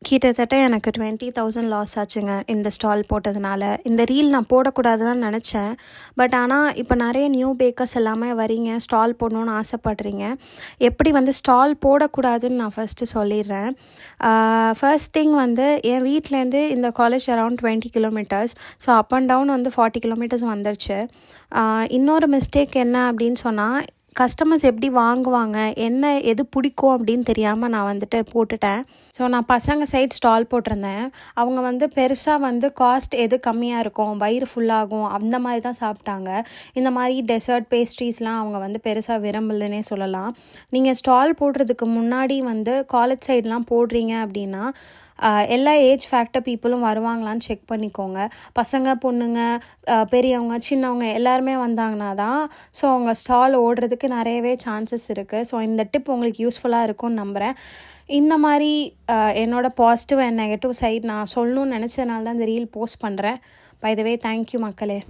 கிட்டத்தட்ட எனக்கு 20,000 லாஸ் ஆச்சுங்க இந்த ஸ்டால் போட்டதுனால. இந்த ரீல் நான் போடக்கூடாதுன்னு நினச்சேன். பட் ஆனால் இப்போ நிறைய நியூ பேக்கர்ஸ் எல்லாமே வரீங்க, ஸ்டால் போடணுன்னு ஆசைப்படுறீங்க. எப்படி வந்து ஸ்டால் போடக்கூடாதுன்னு நான் ஃபஸ்ட்டு சொல்லிடுறேன். ஃபர்ஸ்ட் திங் வந்து என் வீட்டிலேருந்து இந்த college around 20 kilometres. So up and down வந்து 40 கிலோமீட்டர்ஸ் வந்துருச்சு. இன்னொரு மிஸ்டேக் என்ன அப்படின்னு சொன்னால், கஸ்டமர்ஸ் எப்படி வாங்குவாங்க, எது பிடிக்கும் அப்படின்னு தெரியாமல் நான் வந்துட்டு போட்டுட்டேன். ஸோ நான் பசங்க சைட் ஸ்டால் போட்டிருந்தேன். அவங்க வந்து பெருசாக வந்து காஸ்ட் எது கம்மியாக இருக்கும், வயிறு ஃபுல்லாகும் அந்த மாதிரி தான் சாப்பிட்டாங்க. இந்த மாதிரி டெசர்ட் பேஸ்ட்ரீஸ்லாம் அவங்க வந்து பெருசாக விரும்பலன்னே சொல்லலாம். நீங்கள் ஸ்டால் போடுறதுக்கு முன்னாடி வந்து காலேஜ் சைட்லாம் போடுறீங்க அப்படின்னா எல்லா ஏஜ் ஃபேக்டர் பீப்புளும் வருவாங்களான்னு செக் பண்ணிக்கோங்க. பசங்க, பொண்ணுங்க, பெரியவங்க, சின்னவங்க எல்லாருமே வந்தாங்கன்னா தான் ஸோ உங்கள் ஸ்டால் ஓடுறதுக்கு நிறையவே சான்சஸ் இருக்குது. ஸோ இந்த டிப் உங்களுக்கு யூஸ்ஃபுல்லாக இருக்கும்னு நம்புகிறேன். இந்த மாதிரி என்னோடய பாசிட்டிவ் அண்ட் நெகட்டிவ் சைட் நான் சொல்லணும்னு நினச்சதுனால தான் இந்த ரீல் போஸ்ட் பண்ணுறேன். பை த வே, தேங்க்யூ மக்களே.